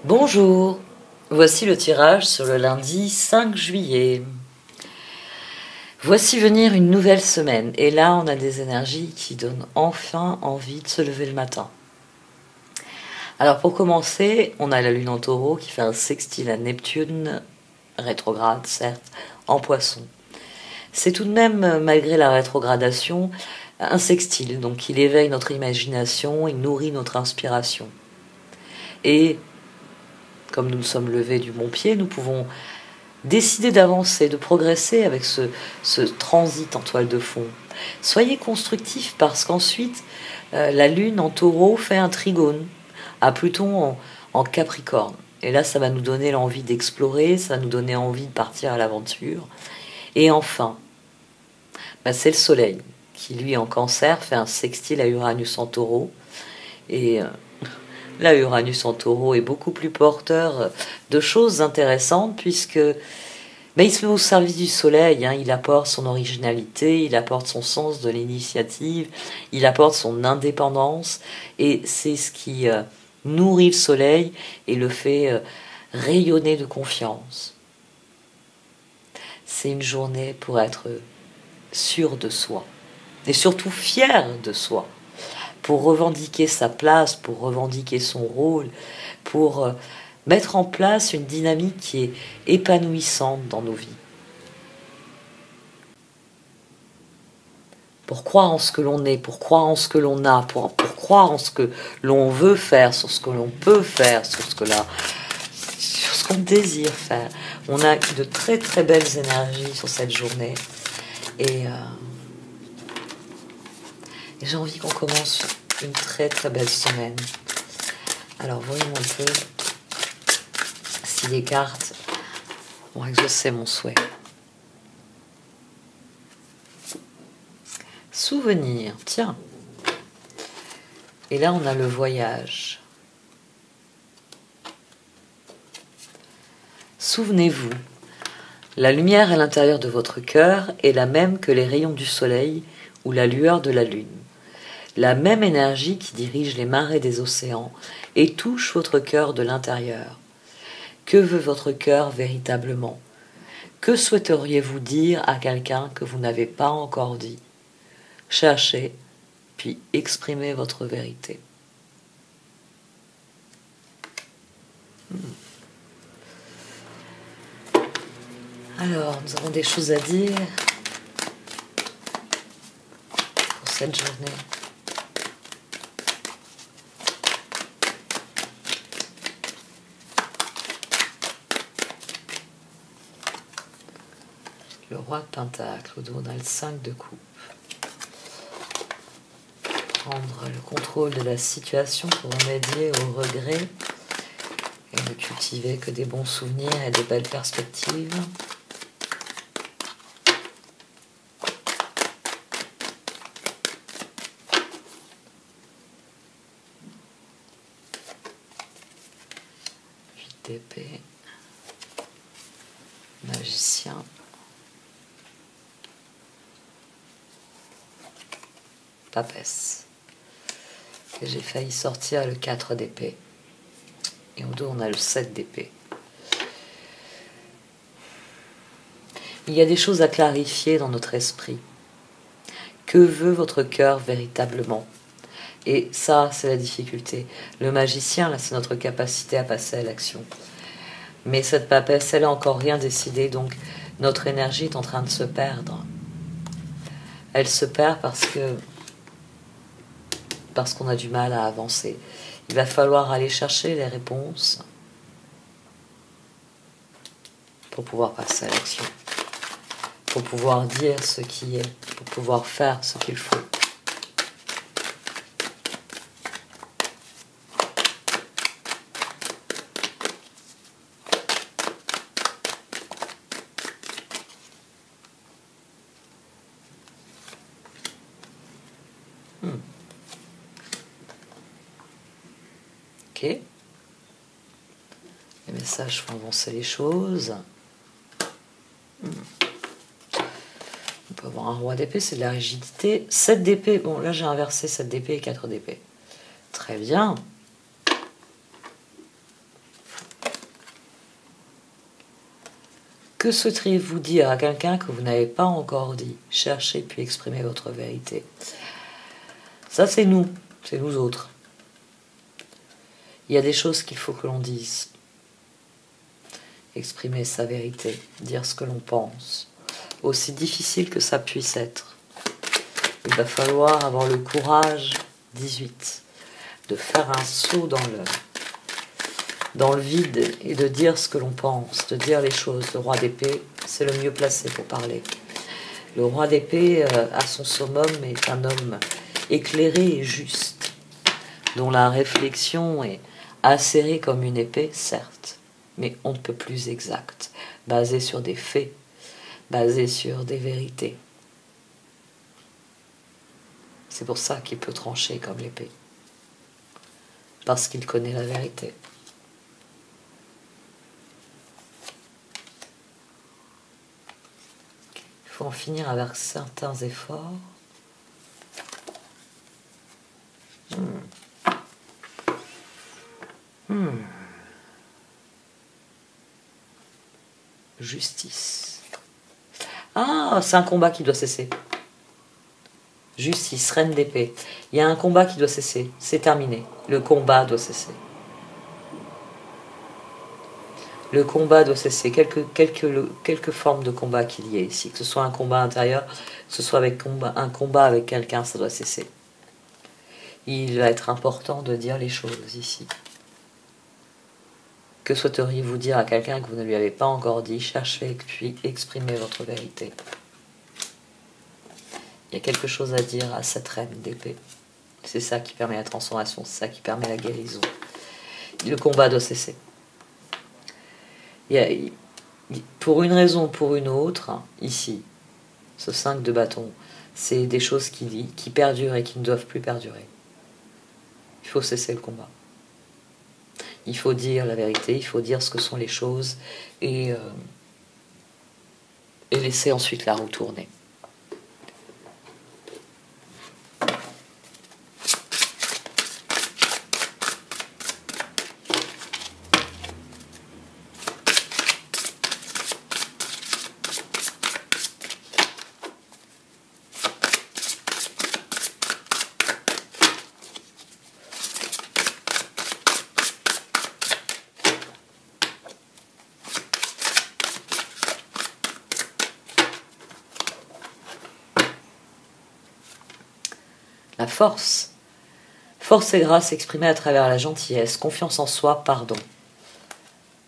Bonjour, voici le tirage sur le lundi 5 juillet. Voici venir une nouvelle semaine et là on a des énergies qui donnent enfin envie de se lever le matin. Alors pour commencer, on a la lune en taureau qui fait un sextile à Neptune, rétrograde certes, en poisson. C'est tout de même, malgré la rétrogradation, un sextile, donc il éveille notre imagination, il nourrit notre inspiration. Et comme nous nous sommes levés du bon pied, nous pouvons décider d'avancer, de progresser avec ce transit en toile de fond. Soyez constructifs parce qu'ensuite, la lune en taureau fait un trigone à Pluton en Capricorne. Et là, ça va nous donner l'envie d'explorer, ça va nous donner envie de partir à l'aventure. Et enfin, c'est le soleil qui, lui, en cancer, fait un sextile à Uranus en taureau. Et là, Uranus en taureau est beaucoup plus porteur de choses intéressantes puisque il se met au service du soleil, il apporte son originalité, il apporte son sens de l'initiative, il apporte son indépendance et c'est ce qui nourrit le soleil et le fait rayonner de confiance. C'est une journée pour être sûr de soi et surtout fier de soi, pour revendiquer sa place, pour revendiquer son rôle, pour mettre en place une dynamique qui est épanouissante dans nos vies. Pour croire en ce que l'on est, pour croire en ce que l'on a, pour croire en ce que l'on veut faire, sur ce que l'on peut faire, sur ce qu'on désire faire. On a de très très belles énergies sur cette journée. Et j'ai envie qu'on commence une très très belle semaine. Alors voyons un peu si les cartes vont exaucer mon souhait. Souvenir, tiens. Et là, on a le voyage. Souvenez-vous, la lumière à l'intérieur de votre cœur est la même que les rayons du soleil ou la lueur de la lune. La même énergie qui dirige les marées des océans et touche votre cœur de l'intérieur. Que veut votre cœur véritablement? Que souhaiteriez-vous dire à quelqu'un que vous n'avez pas encore dit? Cherchez, puis exprimez votre vérité. Alors, nous avons des choses à dire pour cette journée. Le roi de Pentacle, au dos on a le 5 de coupe. Prendre le contrôle de la situation pour remédier au regret et ne cultiver que des bons souvenirs et des belles perspectives. D'épée, magicien, papesse. Et j'ai failli sortir le 4 d'épée. Et au dos, on a le 7 d'épée. Il y a des choses à clarifier dans notre esprit. Que veut votre cœur véritablement? Et ça, c'est la difficulté. Le magicien, là, c'est notre capacité à passer à l'action. Mais cette papesse, elle n'a encore rien décidé, donc notre énergie est en train de se perdre. Elle se perd parce qu'on a du mal à avancer. Il va falloir aller chercher les réponses pour pouvoir passer à l'action, pour pouvoir dire ce qui est, pour pouvoir faire ce qu'il faut. Ok. Les messages font avancer les choses. On peut avoir un roi d'épée, c'est de la rigidité. 7 d'épée, bon là j'ai inversé 7 d'épée et 4 d'épée. Très bien. Que souhaiteriez-vous dire à quelqu'un que vous n'avez pas encore dit? Cherchez puis exprimez votre vérité. Ça, c'est nous autres. Il y a des choses qu'il faut que l'on dise. Exprimer sa vérité, dire ce que l'on pense, aussi difficile que ça puisse être. Il va falloir avoir le courage, 18, de faire un saut dans le vide et de dire ce que l'on pense, de dire les choses. Le roi d'épée, c'est le mieux placé pour parler. Le roi d'épée, à son summum, est un homme éclairé et juste, dont la réflexion est acérée comme une épée, certes, mais on ne peut plus exact, basée sur des faits, basée sur des vérités. C'est pour ça qu'il peut trancher comme l'épée, parce qu'il connaît la vérité. Il faut en finir avec certains efforts. Justice. Ah, c'est un combat qui doit cesser. Justice, reine d'épée. Il y a un combat qui doit cesser. C'est terminé. Le combat doit cesser. Le combat doit cesser. Quelques formes de combat qu'il y ait ici. Que ce soit un combat intérieur, que ce soit un combat avec quelqu'un, ça doit cesser. Il va être important de dire les choses ici. Que souhaiteriez-vous dire à quelqu'un que vous ne lui avez pas encore dit? Cherchez puis exprimez votre vérité. Il y a quelque chose à dire à cette reine d'épée. C'est ça qui permet la transformation, c'est ça qui permet la guérison. Le combat doit cesser. Pour une raison ou pour une autre, ici, ce 5 de bâton, c'est des choses qui perdurent et qui ne doivent plus perdurer. Il faut cesser le combat. Il faut dire la vérité, il faut dire ce que sont les choses et laisser ensuite la roue tourner. La force. Force et grâce exprimée à travers la gentillesse, confiance en soi, pardon.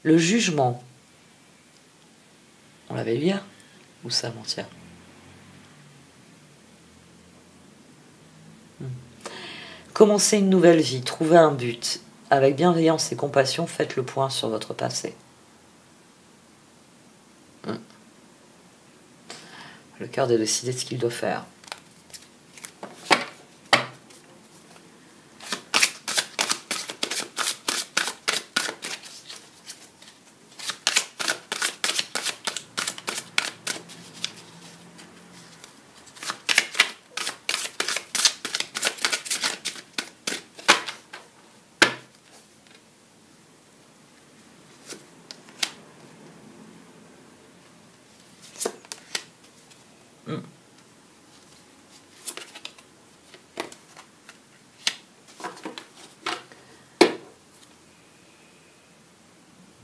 Le jugement. On l'avait hier? Ou ça, mentir? Commencez une nouvelle vie, trouvez un but. Avec bienveillance et compassion, faites le point sur votre passé. Le cœur doit décider de ce qu'il doit faire.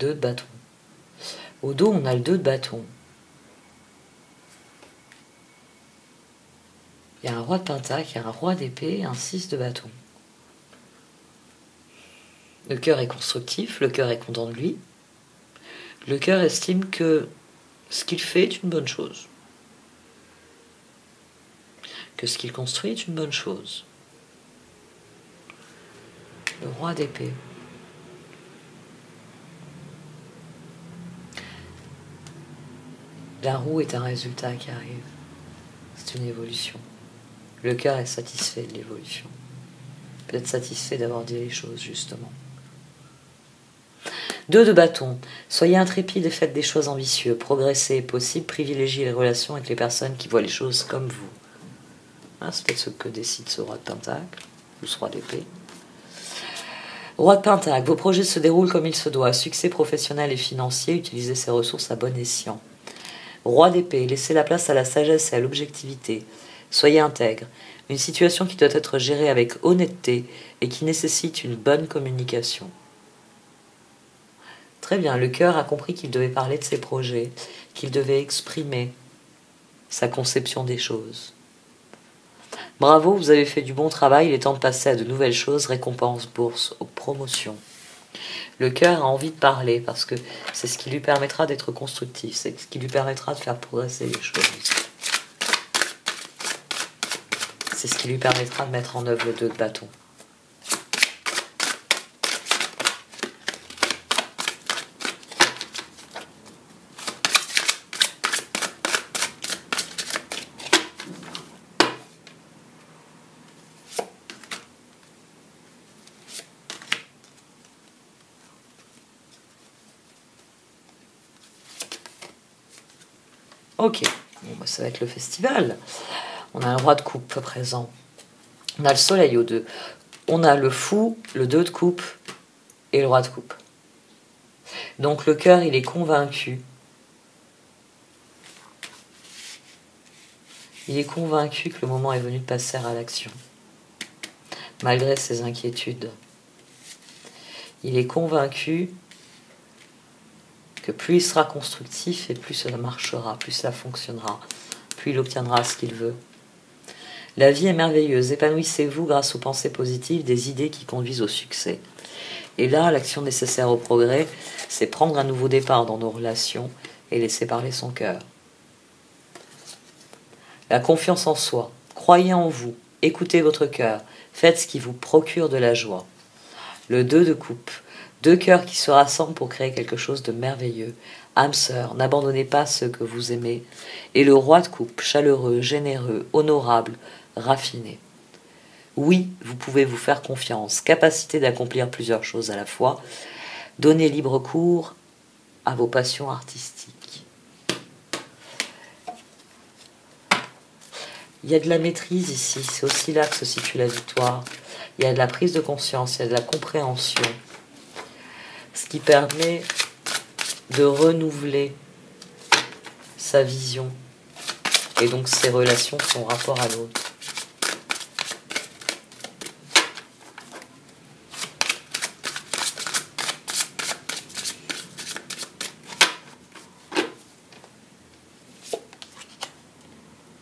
Deux de bâton. Au dos, on a le 2 de bâton. Il y a un roi de pentacle, il y a un roi d'épée et un 6 de bâton. Le cœur est constructif, le cœur est content de lui. Le cœur estime que ce qu'il fait est une bonne chose. Que ce qu'il construit est une bonne chose. Le roi d'épée. La roue est un résultat qui arrive. C'est une évolution. Le cœur est satisfait de l'évolution. Peut-être satisfait d'avoir dit les choses, justement. 2 de bâton. Soyez intrépide et faites des choix ambitieux. Progressez est possible. Privilégiez les relations avec les personnes qui voient les choses comme vous. C'est peut-être ce que décide ce roi de pentacle, ou ce roi d'épée. Roi de pentacle. Vos projets se déroulent comme il se doit. Succès professionnel et financier. Utilisez ces ressources à bon escient. Roi d'épée, laissez la place à la sagesse et à l'objectivité. Soyez intègre. Une situation qui doit être gérée avec honnêteté et qui nécessite une bonne communication. Très bien, le cœur a compris qu'il devait parler de ses projets, qu'il devait exprimer sa conception des choses. Bravo, vous avez fait du bon travail, il est temps de passer à de nouvelles choses, récompenses, bourses, promotions. Le cœur a envie de parler parce que c'est ce qui lui permettra d'être constructif, c'est ce qui lui permettra de faire progresser les choses. C'est ce qui lui permettra de mettre en œuvre le 2 de bâton. Ok, bon, bah, ça va être le festival. On a un roi de coupe à présent. On a le soleil au 2. On a le fou, le 2 de coupe et le roi de coupe. Donc le cœur, il est convaincu. Il est convaincu que le moment est venu de passer à l'action. Malgré ses inquiétudes. Il est convaincu que plus il sera constructif et plus cela marchera, plus cela fonctionnera, plus il obtiendra ce qu'il veut. La vie est merveilleuse, épanouissez-vous grâce aux pensées positives, des idées qui conduisent au succès. Et là, l'action nécessaire au progrès, c'est prendre un nouveau départ dans nos relations et laisser parler son cœur. La confiance en soi, croyez en vous, écoutez votre cœur, faites ce qui vous procure de la joie. Le 2 de coupe, 2 cœurs qui se rassemblent pour créer quelque chose de merveilleux. Âme sœur, n'abandonnez pas ceux que vous aimez. Et le roi de coupe, chaleureux, généreux, honorable, raffiné. Oui, vous pouvez vous faire confiance, capacité d'accomplir plusieurs choses à la fois. Donnez libre cours à vos passions artistiques. Il y a de la maîtrise ici, c'est aussi là que se situe la victoire. Il y a de la prise de conscience, il y a de la compréhension. Ce qui permet de renouveler sa vision et donc ses relations, son rapport à l'autre.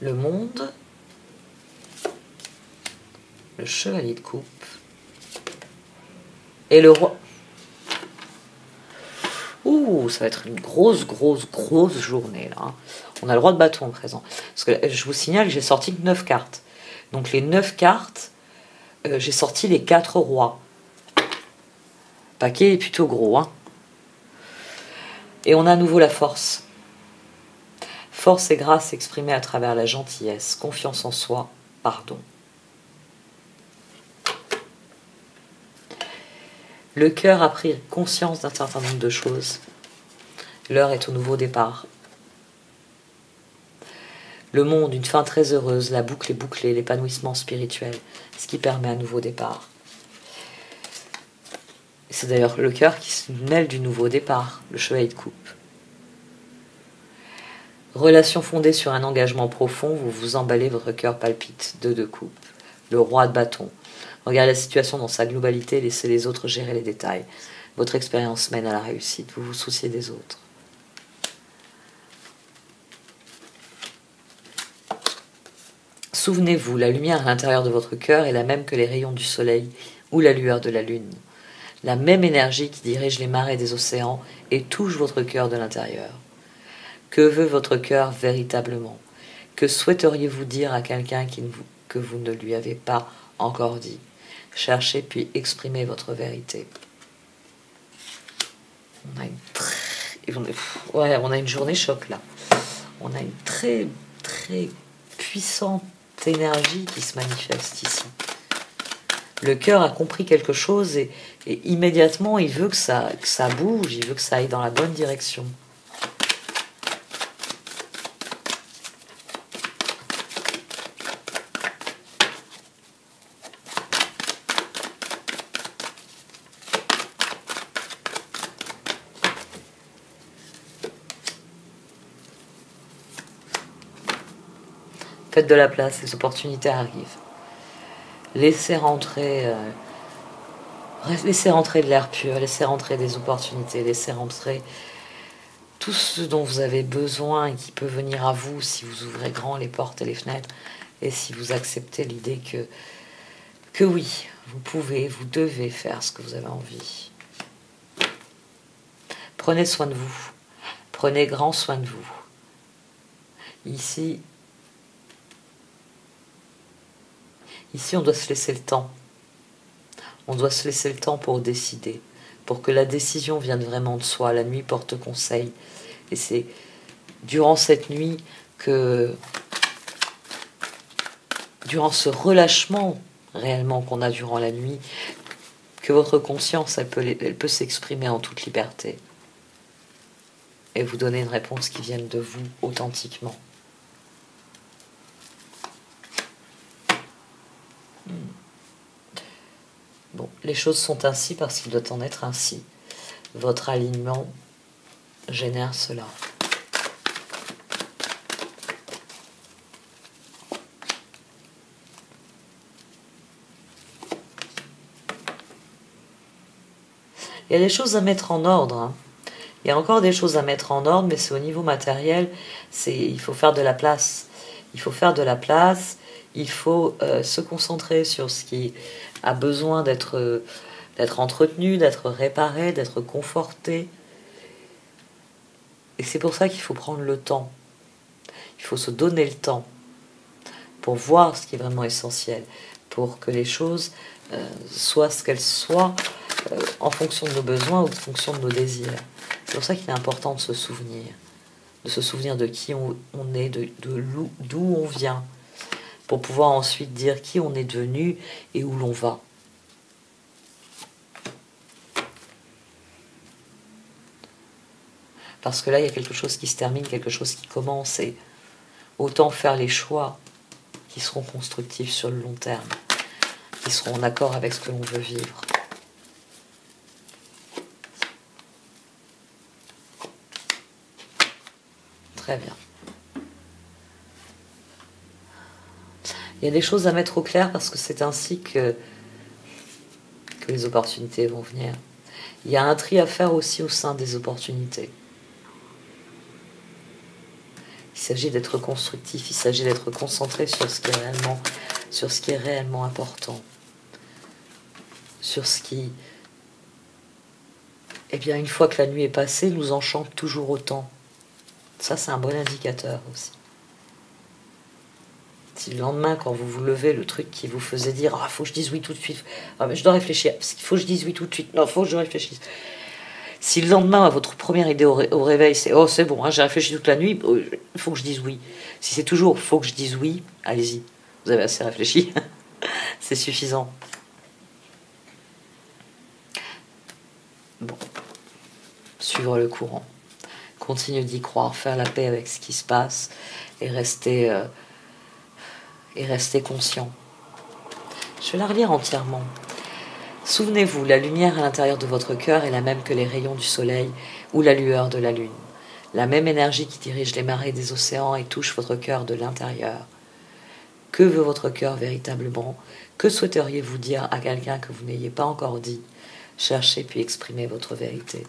Le monde, le chevalier de coupe et le roi. Ouh, ça va être une grosse journée là. On a le roi de bâton présent. Parce que je vous signale que j'ai sorti 9 cartes. Donc les 9 cartes, j'ai sorti les 4 rois. Le paquet est plutôt gros, hein. Et on a à nouveau la force. Force et grâce exprimée à travers la gentillesse, confiance en soi, pardon. Le cœur a pris conscience d'un certain nombre de choses. L'heure est au nouveau départ. Le monde, une fin très heureuse, la boucle est bouclée, l'épanouissement spirituel, ce qui permet un nouveau départ. C'est d'ailleurs le cœur qui se mêle du nouveau départ, le chevalier de coupe. Relation fondée sur un engagement profond, vous vous emballez, votre cœur palpite. 2 de coupe. Le roi de bâton. Regardez la situation dans sa globalité, laissez les autres gérer les détails. Votre expérience mène à la réussite, vous vous souciez des autres. Souvenez-vous, la lumière à l'intérieur de votre cœur est la même que les rayons du soleil ou la lueur de la lune. La même énergie qui dirige les marées des océans et touche votre cœur de l'intérieur. Que veut votre cœur véritablement? Que souhaiteriez-vous dire à quelqu'un que vous ne lui avez pas encore dit? Cherchez puis exprimez votre vérité. On a une journée choc là. On a une très puissante énergie qui se manifeste ici. Le cœur a compris quelque chose et immédiatement il veut que ça bouge, il veut que ça aille dans la bonne direction. Faites de la place, les opportunités arrivent. Laissez rentrer de l'air pur, laissez rentrer des opportunités, laissez rentrer tout ce dont vous avez besoin et qui peut venir à vous si vous ouvrez grand les portes et les fenêtres et si vous acceptez l'idée que oui, vous pouvez, vous devez faire ce que vous avez envie. Prenez soin de vous, prenez grand soin de vous. Ici, on doit se laisser le temps. On doit se laisser le temps pour décider, pour que la décision vienne vraiment de soi. La nuit porte conseil. Et c'est durant cette nuit durant ce relâchement réellement qu'on a durant la nuit, que votre conscience, elle peut s'exprimer en toute liberté. Et vous donner une réponse qui vienne de vous authentiquement. Bon, les choses sont ainsi parce qu'il doit en être ainsi. Votre alignement génère cela. Il y a des choses à mettre en ordre. Hein. Il y a encore des choses à mettre en ordre, mais c'est au niveau matériel. Il faut faire de la place. Il faut faire de la place. Il faut se concentrer sur ce qui a besoin d'être entretenu, d'être réparé, d'être conforté. Et c'est pour ça qu'il faut prendre le temps. Il faut se donner le temps pour voir ce qui est vraiment essentiel, pour que les choses soient ce qu'elles soient en fonction de nos besoins ou en fonction de nos désirs. C'est pour ça qu'il est important de se souvenir de qui on est, d'où on vient, pour pouvoir ensuite dire qui on est devenu et où l'on va. Parce que là, il y a quelque chose qui se termine, quelque chose qui commence, et autant faire les choix qui seront constructifs sur le long terme, qui seront en accord avec ce que l'on veut vivre. Très bien. Il y a des choses à mettre au clair parce que c'est ainsi que les opportunités vont venir. Il y a un tri à faire aussi au sein des opportunités. Il s'agit d'être constructif, il s'agit d'être concentré sur ce qui est réellement important. Sur ce qui, eh bien, une fois que la nuit est passée, nous enchante toujours autant. Ça, c'est un bon indicateur aussi. Si le lendemain, quand vous vous levez, le truc qui vous faisait dire « Ah, faut que je dise oui tout de suite. Ah, mais je dois réfléchir. Parce qu'il faut que je dise oui tout de suite. Non, faut que je réfléchisse. » Si le lendemain, votre première idée au réveil, c'est « Oh, c'est bon, hein, j'ai réfléchi toute la nuit. Il faut que je dise oui. » Si c'est toujours « Faut que je dise oui », allez-y. Vous avez assez réfléchi. C'est suffisant. Bon. Suivre le courant. Continuez d'y croire, faire la paix avec ce qui se passe et rester conscient. Je vais la relire entièrement. Souvenez-vous, la lumière à l'intérieur de votre cœur est la même que les rayons du soleil ou la lueur de la lune. La même énergie qui dirige les marées des océans et touche votre cœur de l'intérieur. Que veut votre cœur véritablement? Que souhaiteriez-vous dire à quelqu'un que vous n'ayez pas encore dit? Cherchez puis exprimez votre vérité.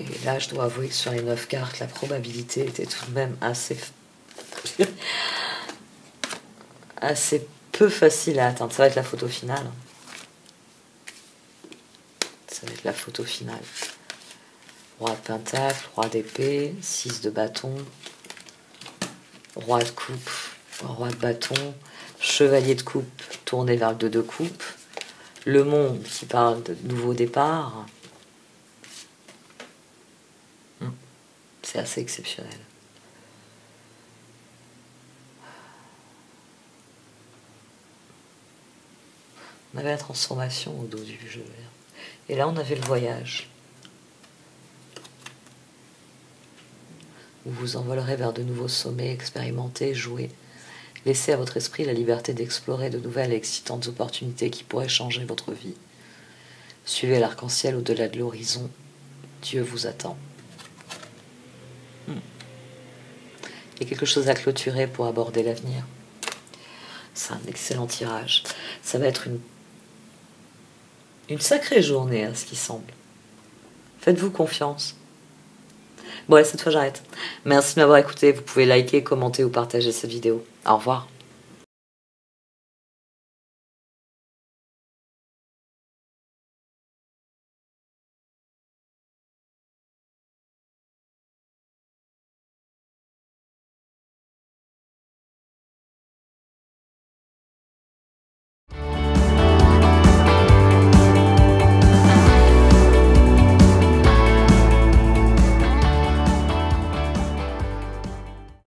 Et là, je dois avouer que sur les 9 cartes, la probabilité était tout de même assez peu facile à atteindre. Ça va être la photo finale. Ça va être la photo finale. Roi de pentacle, roi d'épée, 6 de bâton, roi de coupe, roi de bâton, chevalier de coupe tourné vers le 2 de coupe, le monde qui parle de nouveau départ. C'est assez exceptionnel. On avait la transformation au dos du jeu. Et là, on avait le voyage. Vous vous envolerez vers de nouveaux sommets, expérimentez, jouez. Laissez à votre esprit la liberté d'explorer de nouvelles et excitantes opportunités qui pourraient changer votre vie. Suivez l'arc-en-ciel au-delà de l'horizon. Dieu vous attend. Il y a quelque chose à clôturer pour aborder l'avenir. C'est un excellent tirage. Ça va être une sacrée journée à ce qui semble. Faites-vous confiance. Bon, allez, cette fois j'arrête. Merci de m'avoir écouté. Vous pouvez liker, commenter ou partager cette vidéo. Au revoir.